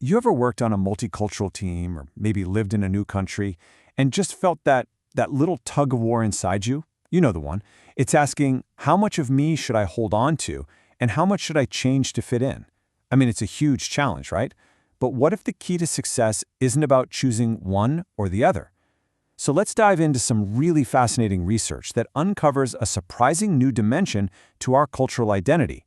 You ever worked on a multicultural team or maybe lived in a new country and just felt that little tug of war inside you? You know the one. It's asking, how much of me should I hold on to and how much should I change to fit in? I mean, it's a huge challenge, right? But what if the key to success isn't about choosing one or the other? So let's dive into some really fascinating research that uncovers a surprising new dimension to our cultural identity.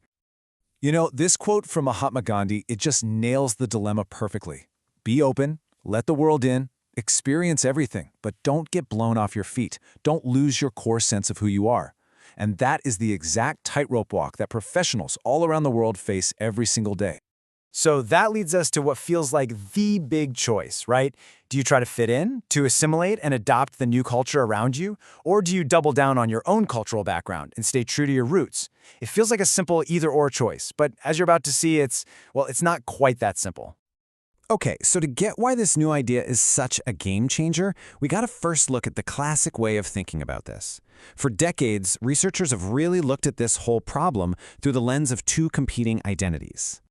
You know, this quote from Mahatma Gandhi, it just nails the dilemma perfectly. Be open, let the world in, experience everything, but don't get blown off your feet. Don't lose your core sense of who you are. And that is the exact tightrope walk that professionals all around the world face every single day. So that leads us to what feels like the big choice, right? Do you try to fit in, to assimilate and adopt the new culture around you? Or do you double down on your own cultural background and stay true to your roots? It feels like a simple either-or choice, but as you're about to see, it's not quite that simple. Okay, so to get why this new idea is such a game changer, we gotta first look at the classic way of thinking about this. For decades, researchers have really looked at this whole problem through the lens of two competing identities.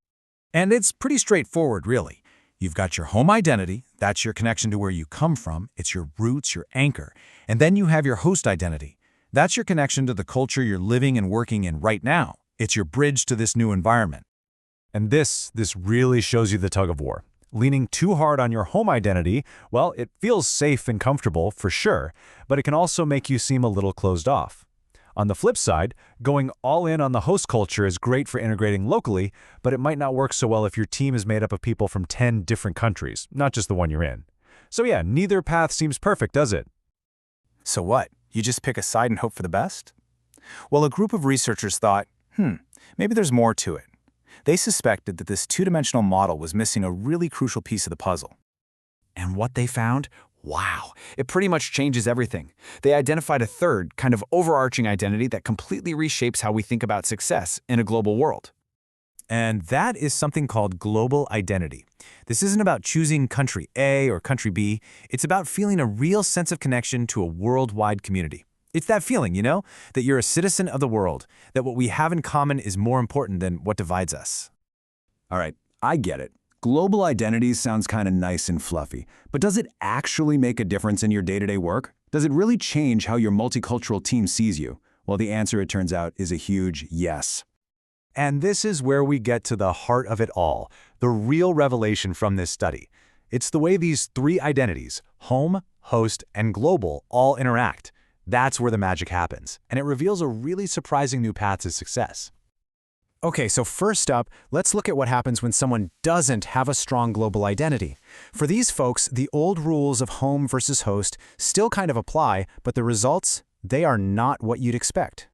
And it's pretty straightforward, really. You've got your home identity, that's your connection to where you come from, it's your roots, your anchor. And then you have your host identity. That's your connection to the culture you're living and working in right now. It's your bridge to this new environment. And this really shows you the tug of war. Leaning too hard on your home identity, well, it feels safe and comfortable for sure, but it can also make you seem a little closed off. On the flip side, going all in on the host culture is great for integrating locally, but it might not work so well if your team is made up of people from 10 different countries, not just the one you're in. So yeah, neither path seems perfect, does it? So what? You just pick a side and hope for the best? Well, a group of researchers thought, maybe there's more to it. They suspected that this two-dimensional model was missing a really crucial piece of the puzzle. And what they found? Wow, it pretty much changes everything. They identified a third, kind of overarching identity that completely reshapes how we think about success in a global world. And that is something called global identity. This isn't about choosing country A or country B. It's about feeling a real sense of connection to a worldwide community. It's that feeling, that you're a citizen of the world, that what we have in common is more important than what divides us. All right, I get it. Global identity sounds kind of nice and fluffy, but does it actually make a difference in your day-to-day work? Does it really change how your multicultural team sees you? Well, the answer, it turns out, is a huge yes. And this is where we get to the heart of it all, the real revelation from this study. It's the way these three identities, home, host, and global, all interact. That's where the magic happens, and it reveals a really surprising new path to success. Okay, so first up, let's look at what happens when someone doesn't have a strong global identity. For these folks, the old rules of home versus host still kind of apply, but the results, they are not what you'd expect.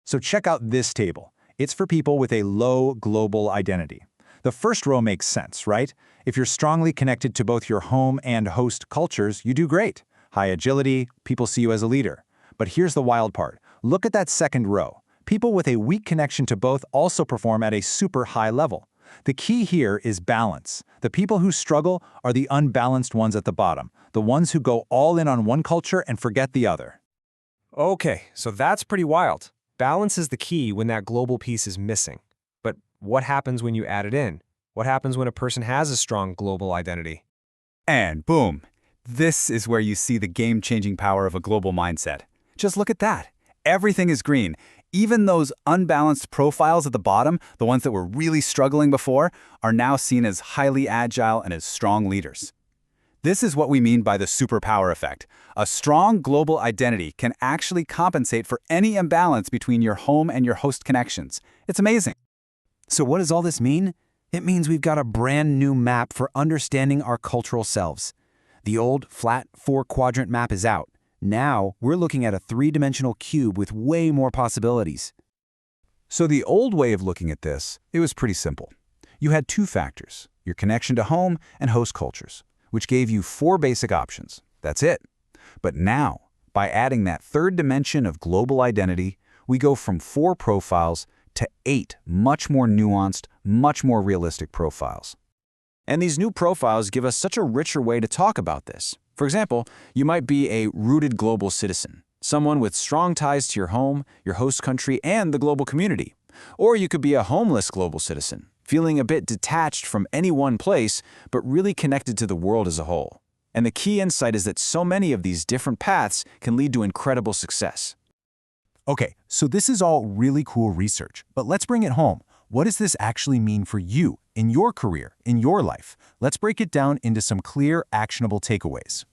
So check out this table. It's for people with a low global identity. The first row makes sense, right? If you're strongly connected to both your home and host cultures, you do great. High agility, people see you as a leader. But here's the wild part. Look at that second row. People with a weak connection to both also perform at a super high level. The key here is balance. The people who struggle are the unbalanced ones at the bottom, the ones who go all in on one culture and forget the other. Okay, so that's pretty wild. Balance is the key when that global piece is missing. But what happens when you add it in? What happens when a person has a strong global identity? And boom, this is where you see the game-changing power of a global mindset. Just look at that. Everything is green. Even those unbalanced profiles at the bottom, the ones that were really struggling before, are now seen as highly agile and as strong leaders. This is what we mean by the superpower effect. A strong global identity can actually compensate for any imbalance between your home and your host connections. It's amazing. So what does all this mean? It means we've got a brand new map for understanding our cultural selves. The old, flat, four-quadrant map is out. Now, we're looking at a three-dimensional cube with way more possibilities. So the old way of looking at this, it was pretty simple. You had two factors, your connection to home and host cultures, which gave you 4 basic options. That's it. But now, by adding that third dimension of global identity, we go from 4 profiles to 8 much more nuanced, much more realistic profiles. And these new profiles give us such a richer way to talk about this. For example, you might be a rooted global citizen, someone with strong ties to your home, your host country, and the global community. Or you could be a homeless global citizen, feeling a bit detached from any one place, but really connected to the world as a whole. And the key insight is that so many of these different paths can lead to incredible success. Okay, so this is all really cool research, but let's bring it home. What does this actually mean for you, in your career, in your life? Let's break it down into some clear, actionable takeaways.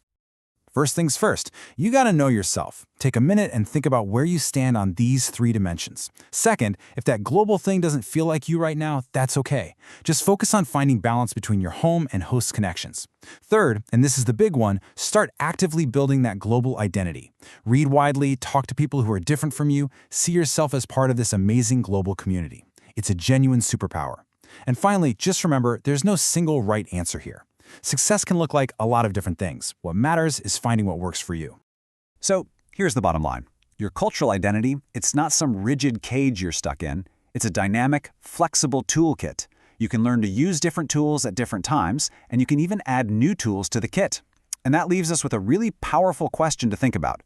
First things first, you gotta know yourself. Take a minute and think about where you stand on these 3 dimensions. Second, if that global thing doesn't feel like you right now, that's okay. Just focus on finding balance between your home and host connections. Third, and this is the big one, start actively building that global identity. Read widely, talk to people who are different from you, see yourself as part of this amazing global community. It's a genuine superpower. And finally, just remember, there's no single right answer here. Success can look like a lot of different things. What matters is finding what works for you. So here's the bottom line. Your cultural identity, it's not some rigid cage you're stuck in. It's a dynamic, flexible toolkit. You can learn to use different tools at different times, and you can even add new tools to the kit. And that leaves us with a really powerful question to think about.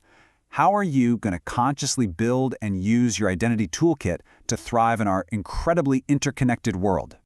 How are you going to consciously build and use your identity toolkit to thrive in our incredibly interconnected world?